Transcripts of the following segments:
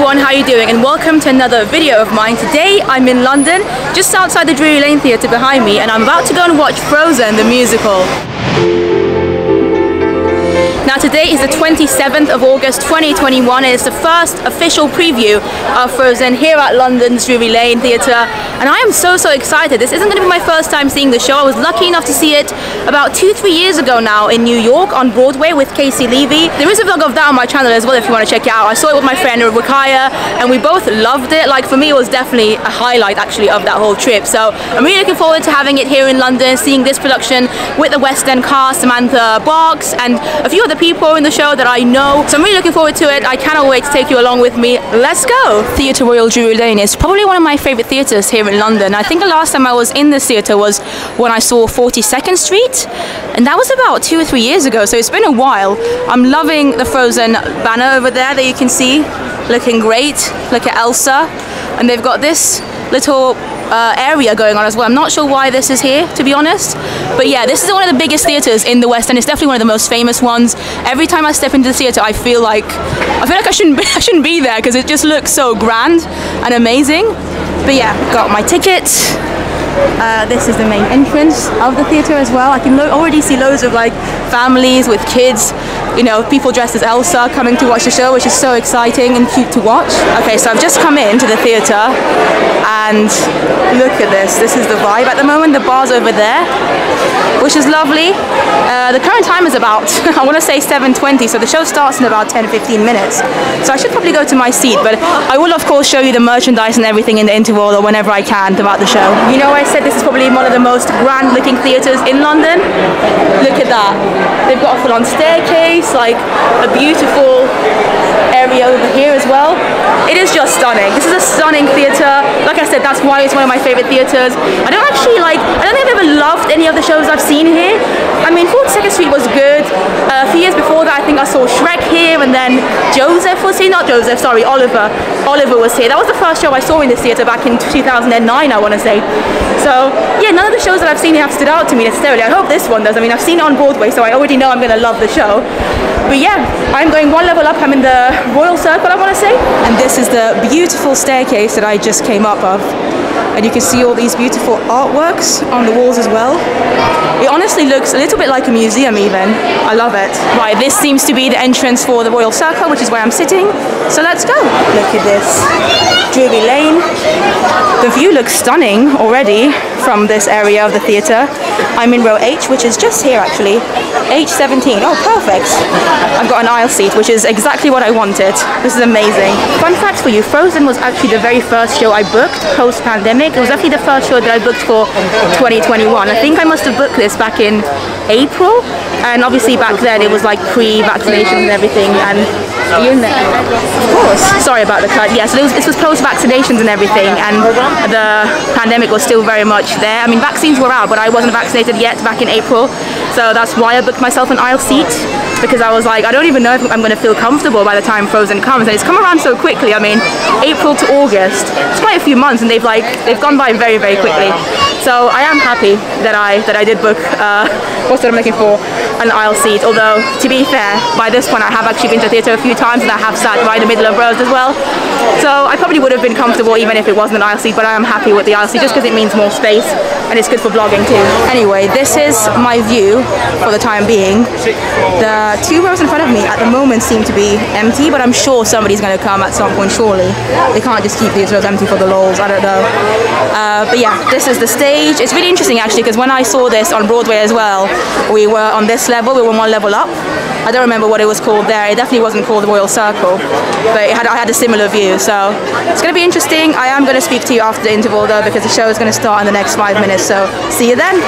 everyone, how are you doing? And welcome to another video of mine. Today I'm in London, just outside the Drury Lane Theatre behind me, and I'm about to go and watch Frozen the musical. Now today is the 27th of August 2021 and it's the first official preview of Frozen here at London's Drury Lane Theatre, and I am so excited. This isn't going to be my first time seeing the show. I was lucky enough to see it about 2-3 years ago now in New York on Broadway with Casey Levy. There is a vlog of that on my channel as well if you want to check it out. I saw it with my friend Rukaya and we both loved it. Like, for me it was definitely a highlight actually of that whole trip, so I'm really looking forward to having it here in London, seeing this production with the West End cast, Samantha, BARKS and a few other people in the show that I know, so I'm really looking forward to it. I cannot wait to take you along with me. Let's go! Theatre Royal Drury Lane is probably one of my favourite theatres here in London. I think the last time I was in this theatre was when I saw 42nd Street, and that was about 2 or 3 years ago, so it's been a while. I'm loving the Frozen banner over there that you can see, looking great. Look at Elsa, and they've got this little area going on as well. I'm not sure why this is here, to be honest, but yeah, this is one of the biggest theatres in the West End. It's definitely one of the most famous ones. Every time I step into the theatre I feel like I shouldn't be there because it just looks so grand and amazing. But yeah, got my ticket. This is the main entrance of the theatre as well. I can already see loads of like families with kids, you know, people dressed as Elsa coming to watch the show, which is so exciting and cute to watch. Okay, so I've just come into the theatre and look at this. This is the vibe at the moment. The bar's over there, which is lovely. The current time is about, I want to say 7:20, so the show starts in about 10-15 minutes. So I should probably go to my seat, but I will of course show you the merchandise and everything in the interval or whenever I can throughout the show. You know, I said this is probably one of the most grand looking theatres in London. Look at that. They've got a full-on staircase, like a beautiful area over here as well. It is just stunning. This is a stunning theatre. Like I said, that's why it's one of my favourite theatres. I don't think I've ever loved any of the shows I've seen here. I mean, 42nd Street was good. A few years before that I think I saw Shrek here, and then Joseph was here. Not Joseph, sorry, Oliver. Oliver was here. That was the first show I saw in this theatre back in 2009, I want to say. So yeah, none of the shows that I've seen here have stood out to me necessarily. I hope this one does. I mean, I've seen it on Broadway, so I already know I'm going to love the show. But yeah, I'm going one level up. I'm in the Royal Circle, I want to say. And this is the beautiful staircase that I just came up of. And you can see all these beautiful artworks on the walls as well. It honestly looks a little bit like a museum even. I love it. Right, this seems to be the entrance for the Royal Circle, which is where I'm sitting. So let's go. Look at this. Drury Lane. The view looks stunning already from this area of the theatre. I'm in row H, which is just here actually. H17. Oh, perfect. I've got an aisle seat, which is exactly what I wanted. This is amazing. Fun fact for you, Frozen was actually the very first show I booked post-pandemic. It was actually the first show that I booked for 2021. I think I must have booked this back in April, and obviously back then it was like pre-vaccination and everything, and are you in there? Of course. Sorry about the cut. Yes, yeah, so this was post-vaccinations and everything, and the pandemic was still very much there. I mean, vaccines were out, but I wasn't vaccinated yet back in April, so that's why I booked myself an aisle seat, because I was like, I don't even know if I'm going to feel comfortable by the time Frozen comes, and it's come around so quickly. I mean, April to August, it's quite a few months, and they've gone by very quickly. So I am happy that I did book what's what I'm looking for, an aisle seat. Although, to be fair, by this point I have actually been to the theatre a few times and I have sat right in the middle of rows as well. So I probably would have been comfortable even if it wasn't an aisle seat, but I am happy with the aisle seat just because it means more space and it's good for vlogging too. Anyway, this is my view for the time being. The 2 rows in front of me at the moment seem to be empty, but I'm sure somebody's going to come at some point, surely. They can't just keep these rows empty for the lols, I don't know. But yeah, this is the stage. It's really interesting actually, because when I saw this on Broadway as well, we were on this level, we were one level up. I don't remember what it was called there. It definitely wasn't called the Royal Circle, but I had a similar view, so it's going to be interesting. I am going to speak to you after the interval though, because the show is going to start in the next 5 minutes, so see you then.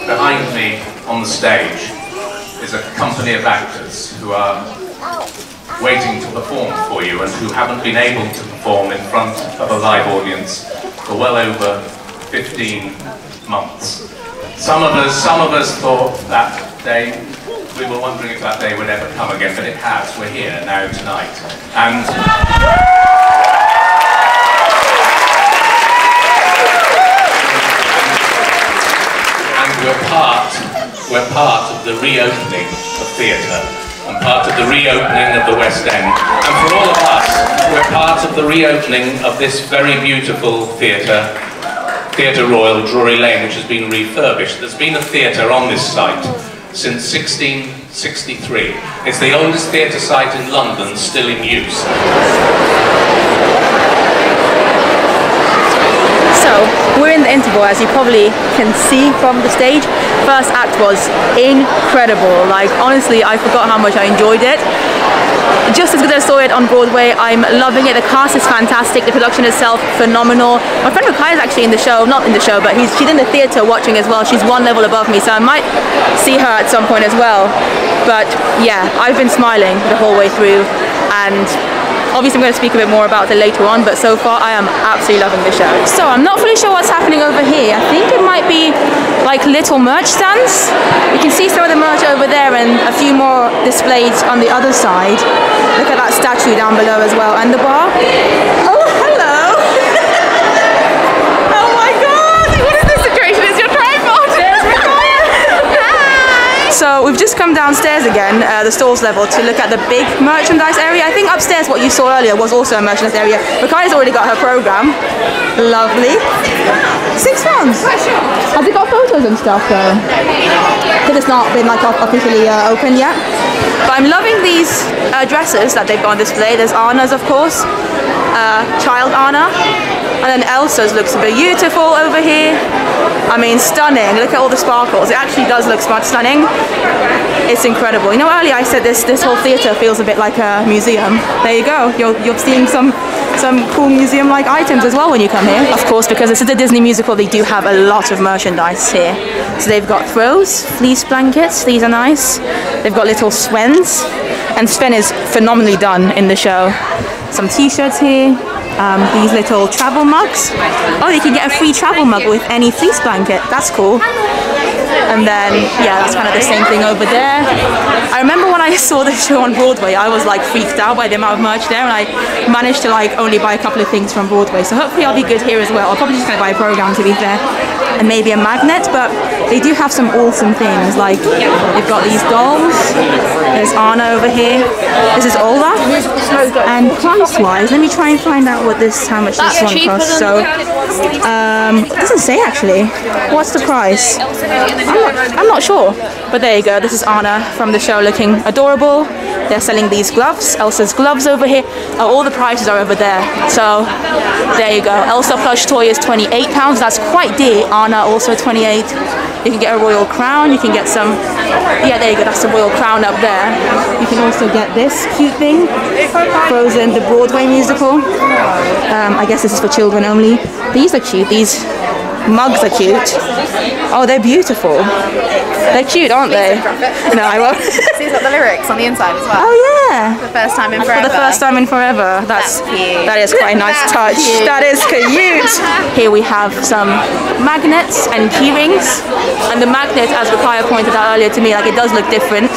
Behind me on the stage is a company of actors who are waiting to perform for you and who haven't been able to perform in front of a live audience for well over 15 months. Some of us thought that day, we were wondering if that day would ever come again, but it has. We're here now tonight. And we're part of the reopening of theatre. And part of the reopening of the West End. And for all of us, we're part of the reopening of this very beautiful theatre, Theatre Royal, Drury Lane, which has been refurbished. There's been a theatre on this site since 1663. It's the oldest theatre site in London still in use. So, we're in the interval, as you probably can see from the stage. First act was incredible. Like, honestly, I forgot how much I enjoyed it. Just as good as I saw it on Broadway. I'm loving it. The cast is fantastic. The production itself, phenomenal. My friend Rukai is actually in the show, not in the show, but she's in the theatre watching as well. She's one level above me, so I might see her at some point as well. But yeah, I've been smiling the whole way through, and obviously I'm going to speak a bit more about it later on, but so far I am absolutely loving the show. So I'm not fully sure what's happening over here. I think it might be like little merch stands. You can see some of the merch over there and a few more displayed on the other side. Look at that statue down below as well, and the bar. Oh, hello! Oh my god! What is this situation? It's your tripod! So we've just come downstairs again, the stalls level, to look at the big merchandise area. I think upstairs what you saw earlier was also a merchandise area. Rikai's already got her programme. Lovely. £6. Has it got photos and stuff though? Because it's not been like officially open yet. But I'm loving these dresses that they've got on display. There's Anna's, of course, child Anna. And then Elsa's looks beautiful over here. I mean, stunning. Look at all the sparkles. It actually does look stunning. It's incredible. You know, earlier I said this whole theatre feels a bit like a museum. There you go. You're seeing some cool museum-like items as well when you come here. Of course, because this is a Disney musical, they do have a lot of merchandise here. So they've got throws, fleece blankets. These are nice. They've got little Svens. And Sven is phenomenally done in the show. Some t-shirts here. These little travel mugs. Oh, you can get a free travel mug with any fleece blanket. That's cool. And then, yeah, that's kind of the same thing over there. I remember when I saw the show on Broadway, I was like freaked out by the amount of merch there, and I managed to like only buy a couple of things from Broadway. So hopefully I'll be good here as well. I'll probably just gonna buy a programme, to be fair, and maybe a magnet, but they do have some awesome things. Like, they've got these dolls. There's Anna over here. This is Olaf. And price-wise, let me try and find out how much this one costs. So, it doesn't say actually. What's the price? I'm not sure. But there you go. This is Anna from the show, looking adorable. They're selling these gloves. Elsa's gloves over here. Oh, all the prices are over there. So there you go. Elsa plush toy is £28. That's quite dear. Anna also 28. You can get a royal crown. You can get some. Yeah, there you go. That's the royal crown up there. You can also get this cute thing. Frozen, the Broadway musical. I guess this is for children only. These are cute. These mugs are cute. Oh, they're beautiful. They're cute, aren't they? No, I won't. So he's got the lyrics on the inside as well. Oh yeah. The first time in forever. For the first time in forever. That's cute. That is quite a nice touch. Cute. That is cute. Here we have some magnets and key rings. And the magnet, as Rukai pointed out earlier to me, like it does look different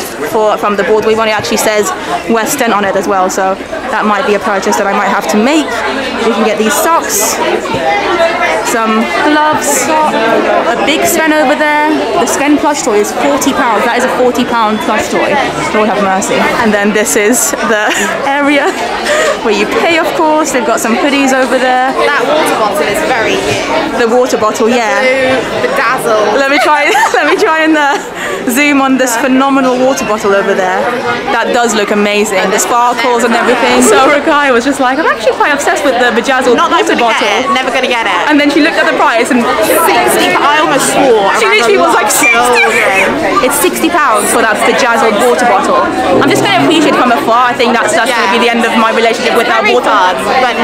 from the Broadway one. It actually says West End on it as well. So that might be a purchase that I might have to make. We can get these socks. Some gloves, a big Sven over there. The Sven plush toy is £40. That is a £40 plush toy. Lord have mercy. And then this is the area where you pay, of course. They've got some hoodies over there. That water bottle is very cute. The water bottle, yeah. Blue, bedazzled. Let me try and zoom on this phenomenal water bottle over there. That does look amazing. The sparkles and everything. So Rukai was just like, I'm actually quite obsessed with the bedazzled water bottle. Never gonna get it. And then she looked at the price and 60. I almost swore. She literally was like 60. It's £60 for that bedazzled water bottle. I'm just going to appreciate it from afar. I think that's going to be the end of my relationship with that water. But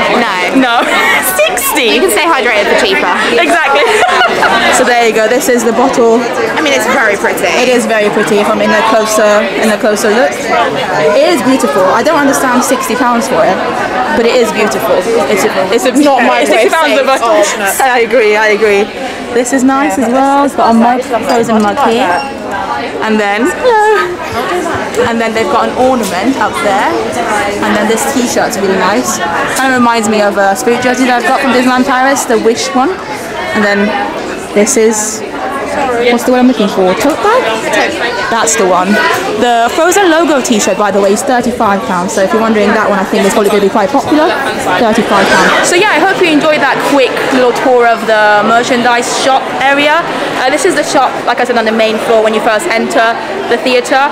no. 60. You can stay hydrated for cheaper. Exactly. So there you go. This is the bottle. I mean, it's very pretty. It is very pretty. If I'm in a closer look, it is beautiful. I don't understand £60 for it, but it is beautiful. It's not my £60. I agree. This is nice as well. It's got a mug, frozen mug here. And then, and then they've got an ornament up there. And then this t-shirt's really nice. Kind of reminds me of a spirit jersey that I've got from Disneyland Paris, the Wish one. And then this is, what's the word I'm looking for? Tote bag? That's the one. The Frozen logo t-shirt, by the way, is £35. So if you're wondering, that one I think is probably going to be quite popular. £35. So yeah, I hope you enjoyed that quick little tour of the merchandise shop area. This is the shop, like I said, on the main floor when you first enter the theatre.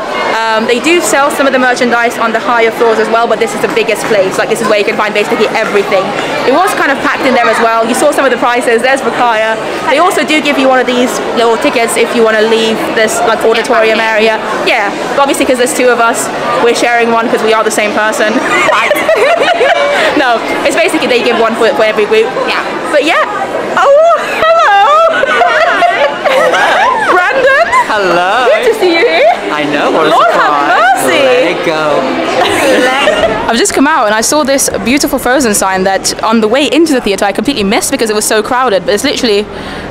They do sell some of the merchandise on the higher floors as well, but this is the biggest place. Like, this is where you can find basically everything. It was kind of packed in there as well. You saw some of the prices. There's Vakaya. They also do give you one of these little tickets if you want to leave this like auditorium area. Yeah, but obviously because there's two of us, we're sharing one because we are the same person. No, it's basically they give one for every group. Yeah. But yeah. Oh, hello. Hello. Brandon. Hello. Good to see you here. I know, what a Lord surprise. have mercy. Let it go. I've just come out and I saw this beautiful Frozen sign that on the way into the theatre I completely missed because it was so crowded, but it's literally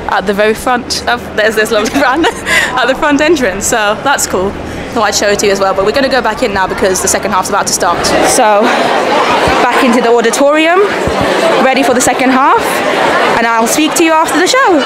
at the very front of, there's this lovely brand at the front entrance, so that's cool. Thought I'd show it to you as well, but we're going to go back in now because the second half's about to start. So, back into the auditorium, ready for the second half, and I'll speak to you after the show.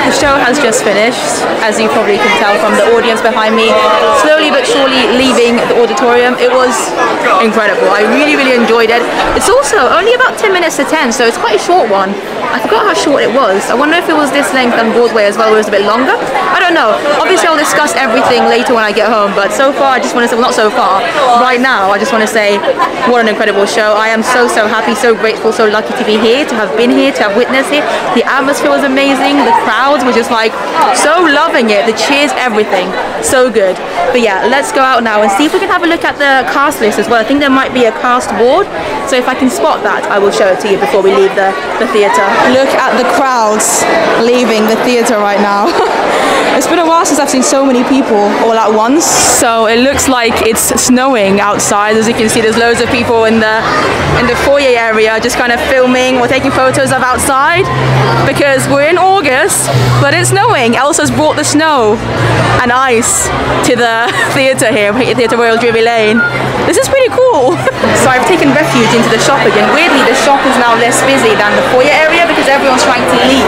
The show has just finished, as you probably can tell from the audience behind me, slowly but surely leaving the auditorium. It was incredible. I really, really enjoyed it. It's also only about 10 minutes to 10, so it's quite a short one. I forgot how short it was. I wonder if it was this length on Broadway as well, where it was a bit longer. I don't know. Obviously, I'll discuss everything later when I get home, but so far, I just want to say, well, not so far, right now, I just want to say, what an incredible show. I am so, so happy, so grateful, so lucky to be here, to have been here, to have witnessed it. The atmosphere was amazing. The crowds were just like, so loving it. The cheers, everything. So good. But yeah, let's go out now and see if we can have a look at the cast list as well. I think there might be a cast board, so if I can spot that, I will show it to you before we leave the theatre. Look at the crowds leaving the theatre right now. It's been a while since I've seen so many people all at once. So it looks like it's snowing outside. As you can see, there's loads of people in the foyer area just kind of filming or taking photos of outside, because we're in August, but it's snowing. Elsa's brought the snow and ice to the theatre here, Theatre Royal Drury Lane. This is pretty cool. So I've taken refuge into the shop again. Weirdly, the shop is now less busy than the foyer area because everyone's trying to leave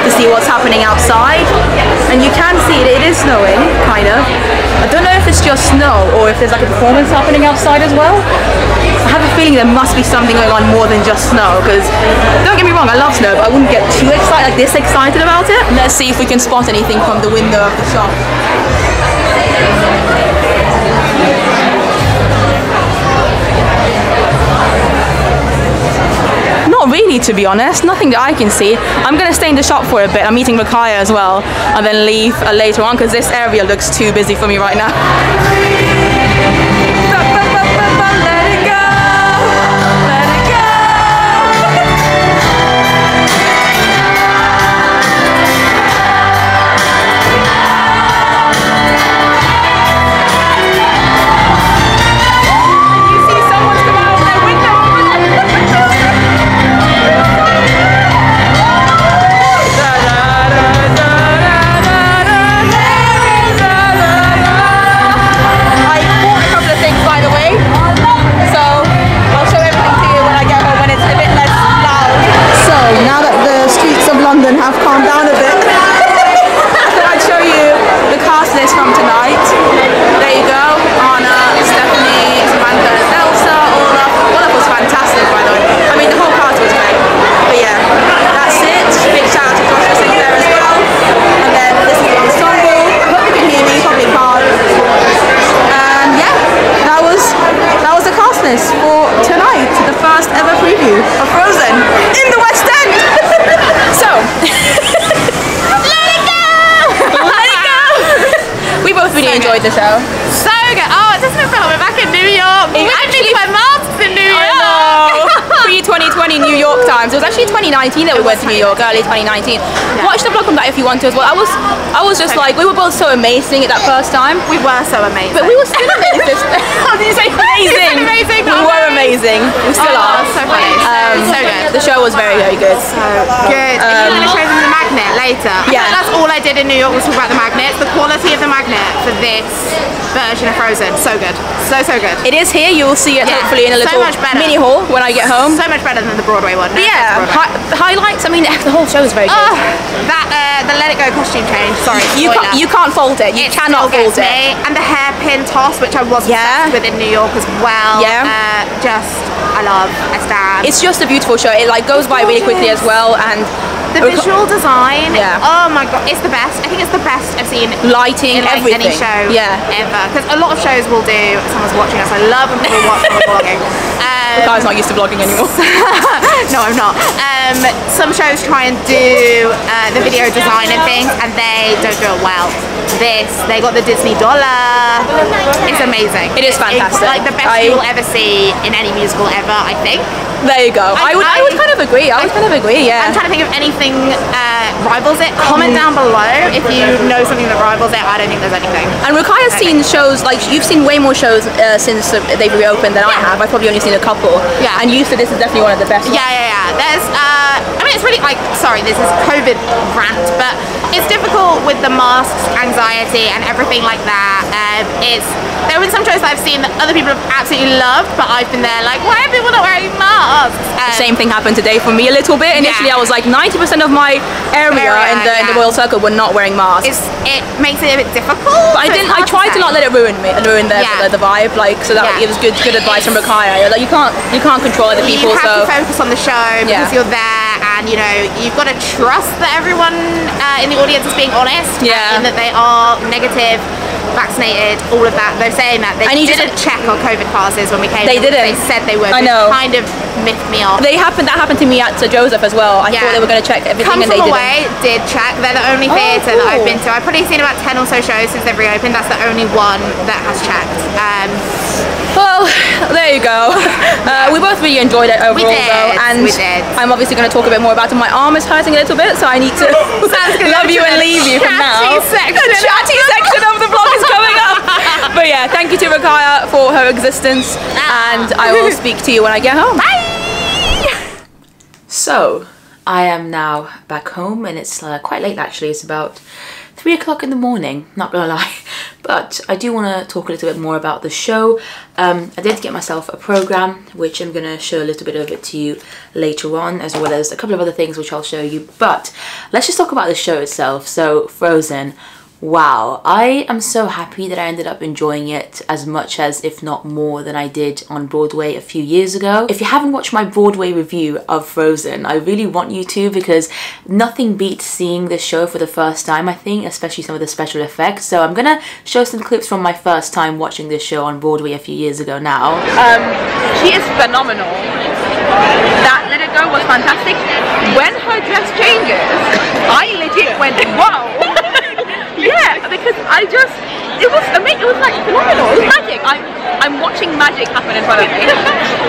to see what's happening outside. And you can see it is snowing, kind of. I don't know if it's just snow or if there's like a performance happening outside as well. I have a feeling there must be something going on more than just snow, because don't get me wrong, I love snow, but I wouldn't get too excited, like this excited about it. Let's see if we can spot anything from the window of the shop. Not really, to be honest. Nothing that I can see. I'm going to stay in the shop for a bit. I'm meeting Rakaya as well, and then leave later on because this area looks too busy for me right now. enjoyed the show? So good. Oh, it doesn't feel like we're back in New York. We actually wear masks in New York. Pre-2020 New York times. It was actually 2019 that we went to New York, early 2019. Watch the vlog from that if you want to as well. I was just like, we were both so amazing at that first time. We were so amazing. But we were still amazing. How did you say amazing? Amazing. We were amazing. We still are. So funny. So good. The show was very, very good. So good. And you're going to show them the magnet later. Yeah. That's all I did in New York was talk about the magnets. The quality of the magnet for this version of Frozen. So good. So good. It is here. You will see it hopefully in a little much better. mini haul when I get home. So much better than the Broadway one. No, Yeah. Highlights. I mean, the whole show is very good. The Let It Go costume change. Sorry. You can't fault it. You cannot fault it. And the hairpin toss, which I was obsessed with in New York as well. Yeah. I love. I stand. It's just a beautiful show. It like goes by really quickly as well, and the visual design. Yeah. Oh my god, it's the best. I think it's the best I've seen. Lighting, in like everything. Any show. Yeah. Ever. Because a lot of shows will do. Someone's watching us. I love when people watch when we're vlogging. The guy's not used to vlogging anymore. No, I'm not. Some shows try and do the video design and things, and they don't do it well. They got the Disney dollar. It's amazing. It is fantastic. It's like the best you will ever see in any musical ever, I think. There you go. I would kind of agree. I would kind of agree, yeah. I'm trying to think of anything rivals it. Comment down below if you know something that rivals it. I don't think there's anything. And Rukaya's seen shows, like, you've seen way more shows since they've reopened than I have. I've probably only seen a couple. Yeah. And you said this is definitely one of the best ones. Yeah. There's, I mean, it's really, like, sorry, this is COVID rant, but it's difficult with the masks, anxiety, and everything like that. There have been some shows that I've seen that other people have absolutely loved, but I've been there like, why are people not wearing masks? Same thing happened today for me a little bit. Initially, I was like 90% of my area in the Royal Circle were not wearing masks. It makes it a bit difficult. But I tried to not let it ruin the vibe. Like, so that it was good advice from Rukaya. Like, you can't control other people. You have to focus on the show because you're there, and you know you've got to trust that everyone in the audience is being honest. And that they are negative, vaccinated, all of that. They're saying that they didn't check our COVID passes when we came. They didn't. They said they were. I know. Kind of miffed me off. That happened to me at Joseph as well. I thought they were going to check everything, Come and they From didn't. Away did check. They're the only theatre that I've been to. I've probably seen about 10 or so shows since they've reopened. That's the only one that has checked. Well, there you go. We both really enjoyed it overall, though, and we did. I'm obviously going to talk a bit more about it. My arm is hurting a little bit, so I need to love you and leave you from now. The chatty section of the vlog is coming up. But yeah, thank you to Rukaya for her existence, and I will speak to you when I get home. Bye! So, I am now back home, and it's quite late actually. It's about 3 o'clock in the morning, not gonna lie. But I do want to talk a little bit more about the show. I did get myself a program, which I'm gonna show a little bit of it to you later on, as well as a couple of other things which I'll show you. But let's just talk about the show itself. So, Frozen. Wow, I am so happy that I ended up enjoying it as much as, if not more, than I did on Broadway a few years ago. If you haven't watched my Broadway review of Frozen, I really want you to, because nothing beats seeing this show for the first time, I think, especially some of the special effects. So I'm gonna show some clips from my first time watching this show on Broadway a few years ago now. She is phenomenal. That Let It Go was fantastic. When her dress changes, I legit went, whoa! Yeah, because it was amazing. It was like phenomenal. It was magic. I'm watching magic happen in front of me.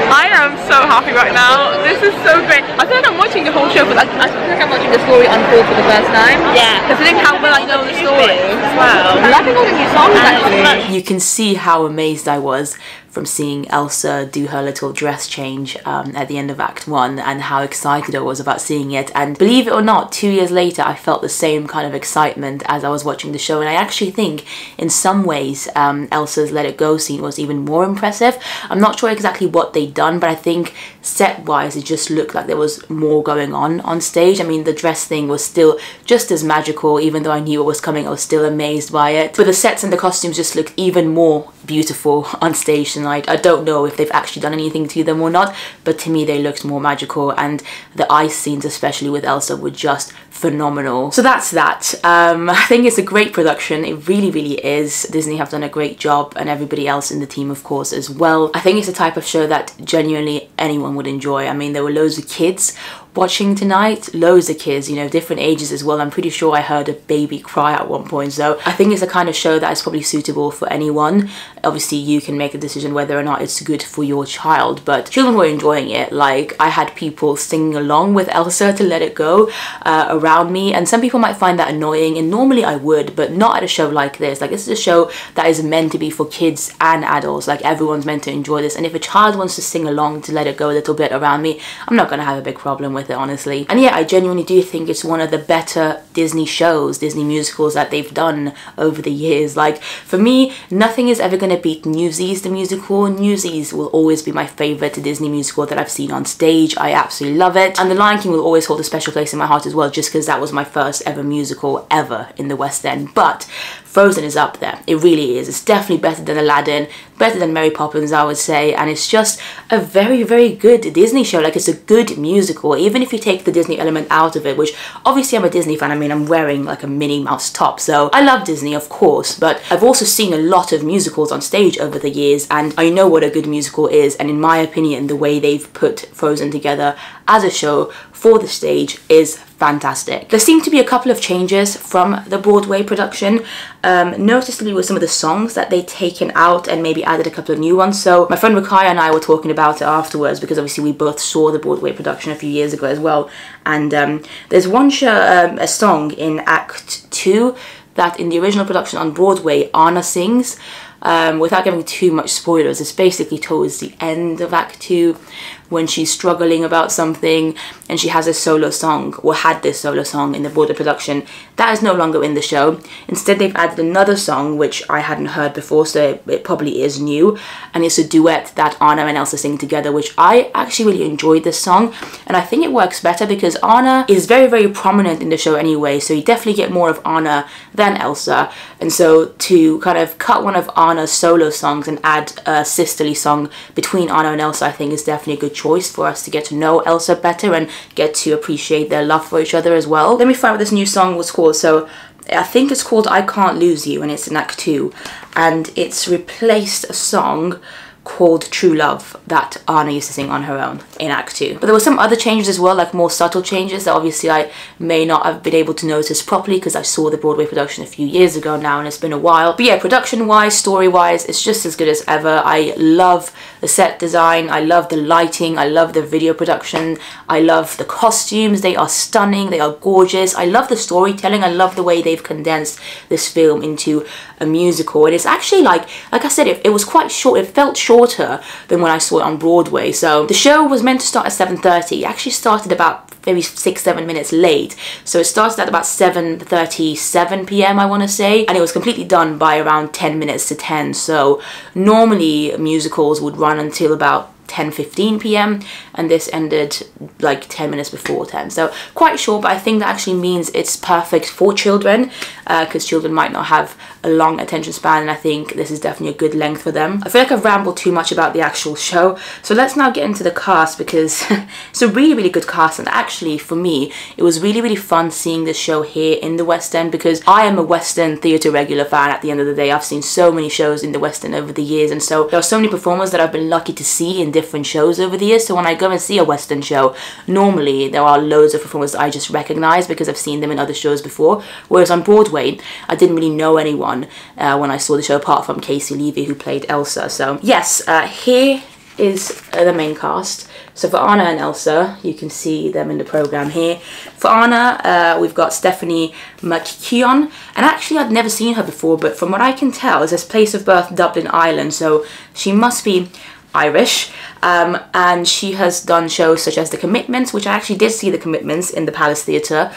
I am so happy right now. This is so great. I feel like I'm watching the whole show, but I feel like I'm watching the story unfold for the first time. Yeah. Considering how well I know the story. Wow. I'm loving all the new songs actually. You can see how amazed I was from seeing Elsa do her little dress change at the end of Act 1, and how excited I was about seeing it. And believe it or not, 2 years later I felt the same kind of excitement as I was watching the show, and I actually think in some ways Elsa's Let It Go scene was even more impressive. I'm not sure exactly what they'd done, but I think set wise it just looked like there was more going on stage. I mean, the dress thing was still just as magical. Even though I knew what was coming, I was still amazed by it. But the sets and the costumes just looked even more beautiful on stage tonight. I don't know if they've actually done anything to them or not, but to me they looked more magical, and the ice scenes, especially with Elsa, were just phenomenal. So that's that. I think it's a great production. It really, really is. Disney have done a great job, and everybody else in the team, of course, as well. I think it's the type of show that genuinely anyone would enjoy. I mean, there were loads of kids watching tonight. Loads of kids, you know, different ages as well. I'm pretty sure I heard a baby cry at one point. So I think it's the kind of show that is probably suitable for anyone. Obviously you can make a decision whether or not it's good for your child, but children were enjoying it. Like, I had people singing along with Elsa to Let It Go around me, and some people might find that annoying, and normally I would, but not at a show like this. Like, this is a show that is meant to be for kids and adults. Like, everyone's meant to enjoy this, and if a child wants to sing along to Let It Go a little bit around me, I'm not gonna have a big problem with it, honestly. And yeah, I genuinely do think it's one of the better Disney shows, Disney musicals that they've done over the years. Like, for me, nothing is ever gonna beat Newsies the musical. Newsies will always be my favorite Disney musical that I've seen on stage. I absolutely love it, and The Lion King will always hold a special place in my heart as well, just because that was my first ever musical ever in the West End. But Frozen is up there. It really is. It's definitely better than Aladdin, better than Mary Poppins, I would say, and it's just a very, very good Disney show. Like, it's a good musical, even if you take the Disney element out of it, which obviously I'm a Disney fan. I mean, I'm wearing like a Minnie Mouse top, so I love Disney, of course, but I've also seen a lot of musicals on stage over the years, and I know what a good musical is, and in my opinion, the way they've put Frozen together as a show for the stage is fantastic. There seem to be a couple of changes from the Broadway production, noticeably with some of the songs that they've taken out and maybe added a couple of new ones. So my friend Rakaya and I were talking about it afterwards, because obviously we both saw the Broadway production a few years ago as well, and there's one show, a song in Act 2 that in the original production on Broadway Anna sings. Without giving too much spoilers, it's basically towards the end of Act 2 when she's struggling about something and she has a solo song, or had this solo song in the Broadway production. That is no longer in the show. Instead, they've added another song which I hadn't heard before, so it probably is new, and it's a duet that Anna and Elsa sing together, which I actually really enjoyed this song, and I think it works better because Anna is very, very prominent in the show anyway, so you definitely get more of Anna than Elsa, and so to kind of cut one of Anna's solo songs and add a sisterly song between Anna and Elsa, I think is definitely a good choice for us to get to know Elsa better and get to appreciate their love for each other as well. Let me find what this new song was called. So I think it's called I Can't Lose You, and it's in Act 2, and it's replaced a song called True Love that Anna used to sing on her own in Act 2. But there were some other changes as well, like more subtle changes that obviously I may not have been able to notice properly because I saw the Broadway production a few years ago now and it's been a while. But yeah, production-wise, story-wise, it's just as good as ever. I love the set design, I love the lighting, I love the video production, I love the costumes, they are stunning, they are gorgeous. I love the storytelling, I love the way they've condensed this film into a musical. And it's actually like I said, it was quite short, it felt shorter than when I saw it on Broadway. So the show was meant to start at 7:30. It actually started about maybe 6-7 minutes late. So it started at about 7:37 p.m. I want to say, and it was completely done by around 10 minutes to 10. So normally musicals would run until about 10:15 p.m. and this ended like 10 minutes before 10, so quite short, but I think that actually means it's perfect for children because children might not have a long attention span, and I think this is definitely a good length for them. I feel like I've rambled too much about the actual show, so let's now get into the cast because it's a really, really good cast, and actually for me it was really, really fun seeing this show here in the West End because I am a West End theatre regular fan at the end of the day. I've seen so many shows in the West End over the years, and so there are so many performers that I've been lucky to see in different shows over the years. So when I go and see a West End show, normally there are loads of performers that I just recognize because I've seen them in other shows before, whereas on Broadway I didn't really know anyone when I saw the show apart from Casey Levy, who played Elsa. So yes, here is the main cast. So for Anna and Elsa, you can see them in the program here. For Anna, we've got Stephanie McKeon, and actually I'd never seen her before, but from what I can tell, it says place of birth Dublin, Ireland, so she must be Irish, and she has done shows such as The Commitments, which I actually did see The Commitments in the Palace Theatre,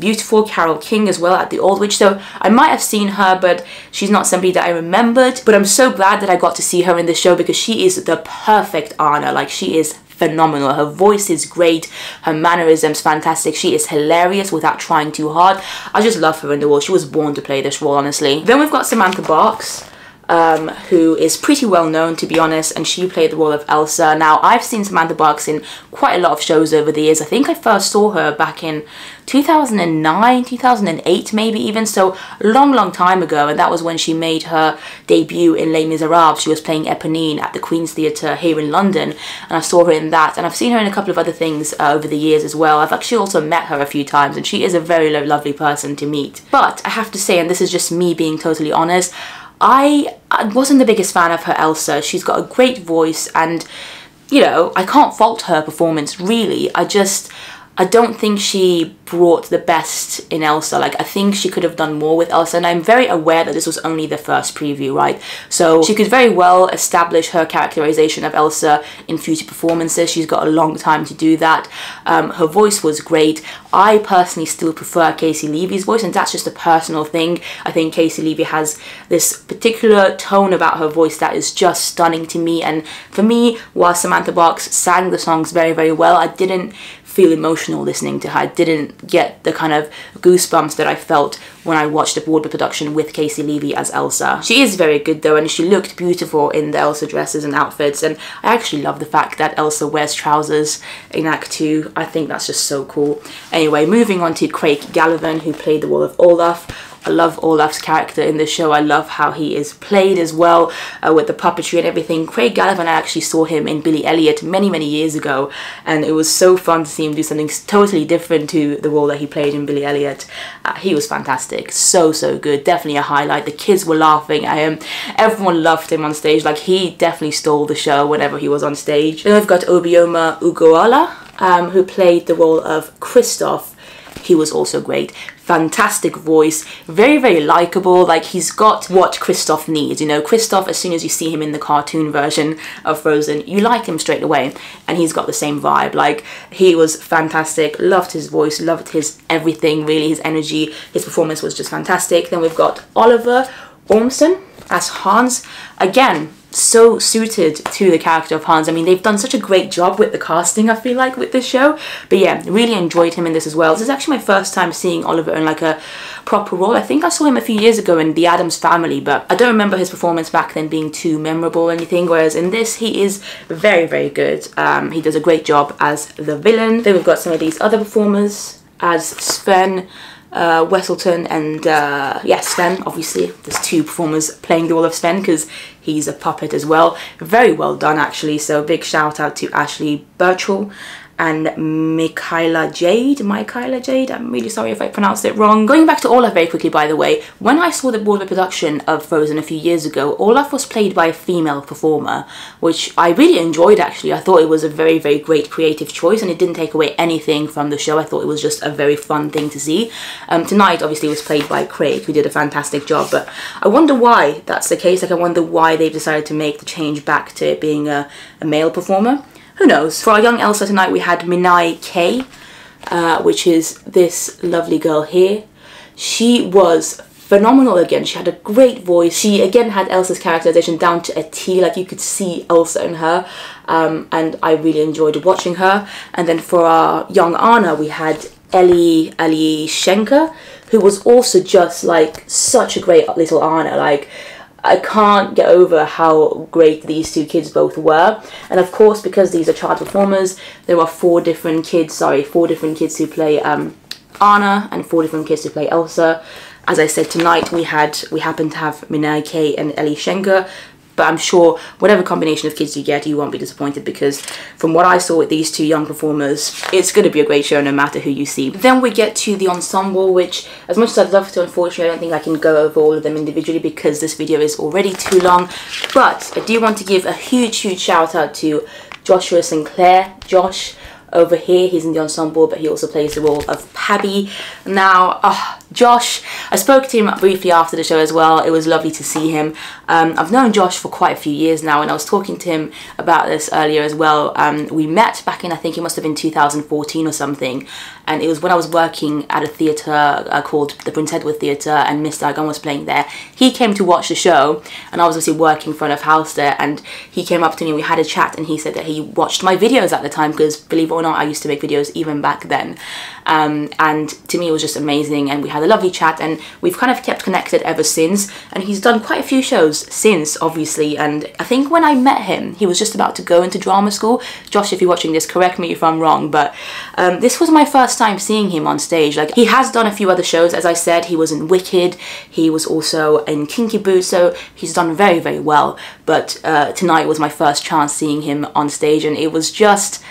Beautiful, Carole King as well at the Aldwych, so I might have seen her, but she's not somebody that I remembered. But I'm so glad that I got to see her in this show because she is the perfect Anna. Like, she is phenomenal. Her voice is great, her mannerisms fantastic, she is hilarious without trying too hard. I just love her in the role. She was born to play this role, honestly. Then we've got Samantha BARKS. who is pretty well known, to be honest, and she played the role of Elsa. Now, I've seen Samantha BARKS in quite a lot of shows over the years. I think I first saw her back in 2009, 2008 maybe even, so long time ago, and that was when she made her debut in Les Miserables. She was playing Eponine at the Queen's Theatre here in London, and I saw her in that, and I've seen her in a couple of other things over the years as well. I've actually also met her a few times, and she is a very lovely person to meet. But I have to say, and this is just me being totally honest, I wasn't the biggest fan of her Elsa. She's got a great voice, and, you know, I can't fault her performance, really. I don't think she brought the best in Elsa. Like, I think she could have done more with Elsa, and I'm very aware that this was only the first preview, right? So she could very well establish her characterization of Elsa in future performances. She's got a long time to do that. Her voice was great. I personally still prefer Casey Levy's voice, and that's just a personal thing. I think Casey Levy has this particular tone about her voice that is just stunning to me, and for me, while Samantha BARKS sang the songs very well, I didn't feel emotional listening to her. I didn't get the kind of goosebumps that I felt when I watched the Broadway production with Casey Levy as Elsa. She is very good though, and she looked beautiful in the Elsa dresses and outfits, and I actually love the fact that Elsa wears trousers in Act 2. I think that's just so cool. Anyway, moving on to Craig Gallivan, who played the role of Olaf. I love Olaf's character in the show. I love how he is played as well, with the puppetry and everything. Craig Gallivan, I actually saw him in Billy Elliot many years ago, and it was so fun to see him do something totally different to the role that he played in Billy Elliot. He was fantastic. So good. Definitely a highlight. The kids were laughing at him. Everyone loved him on stage. Like, he definitely stole the show whenever he was on stage. Then we've got Obioma Ugoala, who played the role of Kristoff. He was also great. Fantastic voice, very likable. Like, he's got what Kristoff needs, you know. Kristoff, as soon as you see him in the cartoon version of Frozen, you like him straight away, and he's got the same vibe. Like, he was fantastic. Loved his voice, loved his everything, really, his energy. His performance was just fantastic. Then we've got Oliver Ormston as Hans. Again, so suited to the character of Hans. I mean, they've done such a great job with the casting, I feel like, with this show. But yeah, really enjoyed him in this as well. This is actually my first time seeing Oliver in like a proper role. I think I saw him a few years ago in The Addams Family, but I don't remember his performance back then being too memorable or anything, whereas in this he is very good. He does a great job as the villain. Then we've got some of these other performers as Sven Wesselton, and Sven, obviously. There's two performers playing the role of Sven because he's a puppet as well. Very well done, actually, so big shout out to Ashley Birchall and Michaela Jade. I'm really sorry if I pronounced it wrong. Going back to Olaf very quickly, by the way, when I saw the Broadway production of Frozen a few years ago, Olaf was played by a female performer, which I really enjoyed, actually. I thought it was a very great creative choice, and it didn't take away anything from the show. I thought it was just a very fun thing to see. Tonight, obviously, was played by Craig, who did a fantastic job, but I wonder why that's the case. Like, I wonder why they've decided to make the change back to it being a male performer. Who knows? For our young Elsa tonight, we had Minai K, which is this lovely girl here. She was phenomenal again. She had a great voice. She again had Elsa's characterization down to a T. Like, you could see Elsa in her, and I really enjoyed watching her. And then for our young Anna, we had Ellie Schenker, who was also just like such a great little Anna. Like, I can't get over how great these two kids both were. And of course, because these are child performers, there are four different kids who play Anna and four different kids who play Elsa. As I said, tonight we happened to have Minai K and Ellie Schenker, but I'm sure whatever combination of kids you get, you won't be disappointed, because from what I saw with these two young performers, it's going to be a great show no matter who you see. Then we get to the ensemble, which, as much as I'd love to, unfortunately, I don't think I can go over all of them individually because this video is already too long. But I do want to give a huge shout out to Joshua Sinclair. Josh over here, he's in the ensemble, but he also plays the role of Pabby. Now, Josh, I spoke to him briefly after the show as well. It was lovely to see him. I've known Josh for quite a few years now, and I was talking to him about this earlier as well. We met back in, I think it must have been 2014 or something, and it was when I was working at a theatre called the Prince Edward Theatre, and Mr. Agon was playing there. He came to watch the show, and I was obviously working front of house there, and he came up to me and we had a chat, and he said that he watched my videos at the time, because believe it or not, I used to make videos even back then. And to me it was just amazing, and we had had a lovely chat, and we've kind of kept connected ever since. And he's done quite a few shows since, obviously. And I think when I met him, he was just about to go into drama school. Josh, if you're watching this, correct me if I'm wrong, but this was my first time seeing him on stage. Like, he has done a few other shows, as I said. He was in Wicked, he was also in Kinky Boots, so he's done very, very well. But tonight was my first chance seeing him on stage, and it was just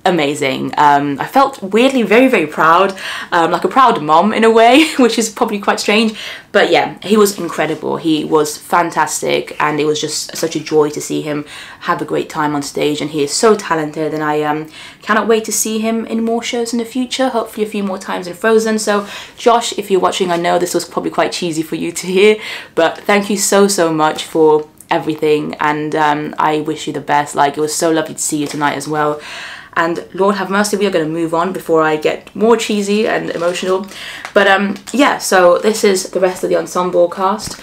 amazing. I felt weirdly very, very proud, like a proud mom in a way, which is probably quite strange. But yeah, he was incredible. He was fantastic, and it was just such a joy to see him have a great time on stage. And he is so talented, and I cannot wait to see him in more shows in the future, hopefully a few more times in Frozen. So Josh, if you're watching, I know this was probably quite cheesy for you to hear, but thank you so, so much for everything, and I wish you the best. Like, it was so lovely to see you tonight as well. And Lord have mercy, we are going to move on before I get more cheesy and emotional. But yeah, so this is the rest of the ensemble cast.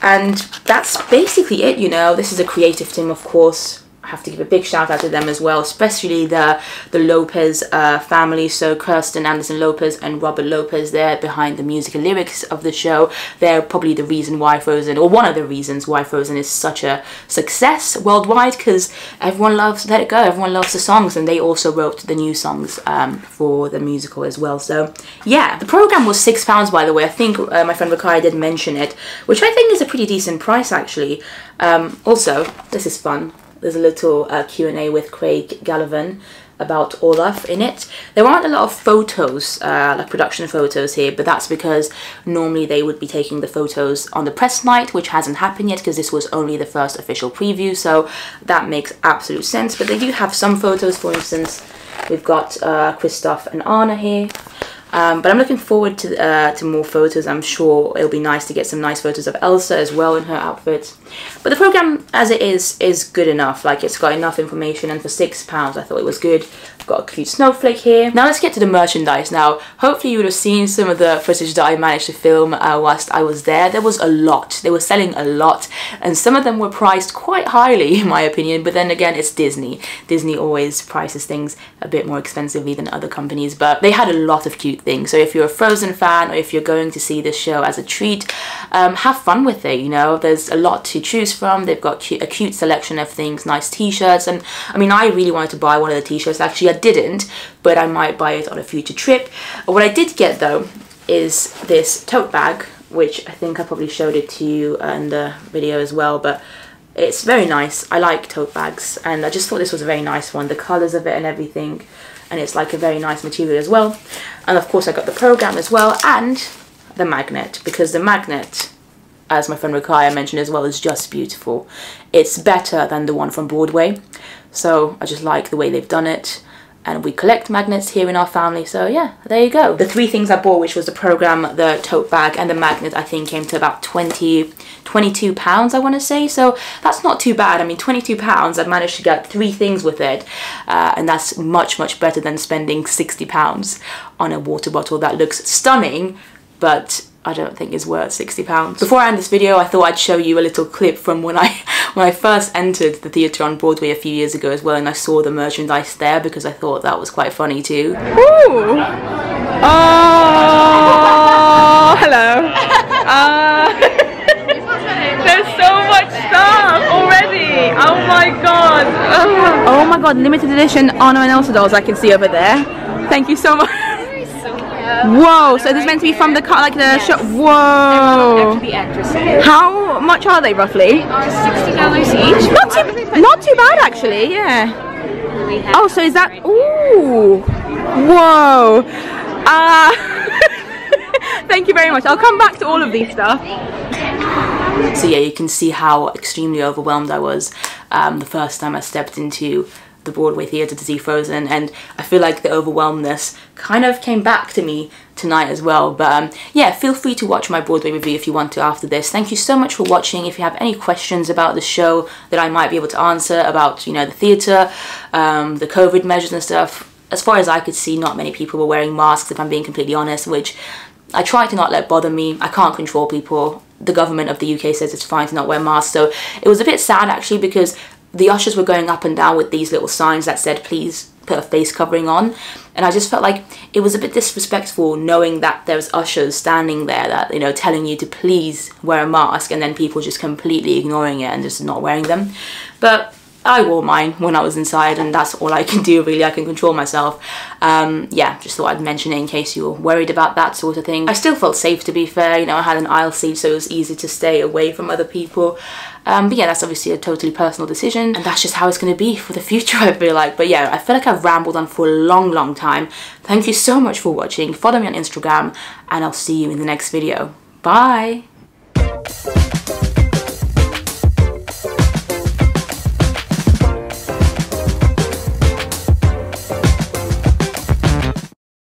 And that's basically it, you know. This is a creative team, of course. I have to give a big shout out to them as well, especially the Lopez family. So Kirsten Anderson Lopez and Robert Lopez, they're behind the music and lyrics of the show. They're probably the reason why Frozen, or one of the reasons why Frozen is such a success worldwide, because everyone loves Let It Go, everyone loves the songs, and they also wrote the new songs for the musical as well. So yeah, the program was £6, by the way. I think my friend Rakaya did mention it, which I think is a pretty decent price actually. Also, this is fun. There's a little Q&A with Craig Gallivan about Olaf in it. There aren't a lot of photos, like production photos here, but that's because normally they would be taking the photos on the press night, which hasn't happened yet because this was only the first official preview, so that makes absolute sense. But they do have some photos. For instance, we've got Kristoff and Anna here. But I'm looking forward to more photos. I'm sure it'll be nice to get some nice photos of Elsa as well in her outfit. But the program as it is good enough. Like, it's got enough information, and for £6 I thought it was good. I've got a cute snowflake here. Now let's get to the merchandise. Now, hopefully you would have seen some of the footage that I managed to film whilst I was there. There was a lot. They were selling a lot, and some of them were priced quite highly in my opinion, but then again, it's Disney. Disney always prices things a bit more expensively than other companies, but they had a lot of cute things. So if you're a Frozen fan, or if you're going to see this show as a treat, have fun with it, you know. There's a lot to choose from. They've got a cute selection of things, nice t-shirts, and I mean, I really wanted to buy one of the t-shirts. Actually, I didn't, but I might buy it on a future trip. What I did get though is this tote bag, which I think I probably showed it to you in the video as well, but it's very nice. I like tote bags, and I just thought this was a very nice one. The colours of it and everything, and it's like a very nice material as well. And of course I got the program as well, and the magnet, because the magnet, as my friend Rakaya mentioned as well, is just beautiful. It's better than the one from Broadway, so I just like the way they've done it. And we collect magnets here in our family, so yeah, there you go. The three things I bought, which was the program, the tote bag, and the magnet, I think came to about £22, I want to say. So that's not too bad. I mean, £22, I've managed to get three things with it, and that's much, much better than spending £60 on a water bottle that looks stunning, but I don't think is worth £60. Before I end this video, I thought I'd show you a little clip from when I first entered the theatre on Broadway a few years ago as well, and I saw the merchandise there because I thought that was quite funny too. Ooh! Oh, hello. There's so much stuff already. Oh my god. Oh my god, limited edition Anna and Elsa dolls I can see over there. Thank you so much. Whoa, so this is meant to be from the car, like the shop. Whoa. The actresses. How much are they roughly? $60 each. Not too bad actually, yeah. Oh, so is that, ooh. Whoa. Thank you very much. I'll come back to all of these stuff. So yeah, you can see how extremely overwhelmed I was the first time I stepped into the Broadway theatre to see Frozen, and I feel like the overwhelmedness kind of came back to me tonight as well. But yeah, feel free to watch my Broadway review if you want to after this. Thank you so much for watching. If you have any questions about the show that I might be able to answer about, you know, the theatre, the COVID measures and stuff, as far as I could see, not many people were wearing masks, if I'm being completely honest, which I try to not let bother me. I can't control people. The government of the UK says it's fine to not wear masks, so it was a bit sad actually, because the ushers were going up and down with these little signs that said, please put a face covering on. And I just felt like it was a bit disrespectful knowing that there's ushers standing there that, you know, telling you to please wear a mask, and then people just completely ignoring it and just not wearing them. But I wore mine when I was inside, and that's all I can do really. I can control myself. Yeah, just thought I'd mention it in case you were worried about that sort of thing. I still felt safe, to be fair. You know, I had an aisle seat, so it was easy to stay away from other people. But yeah, that's obviously a totally personal decision, and that's just how it's going to be for the future, I feel like. But yeah, I feel like I've rambled on for a long time. Thank you so much for watching. Follow me on Instagram, and I'll see you in the next video. Bye!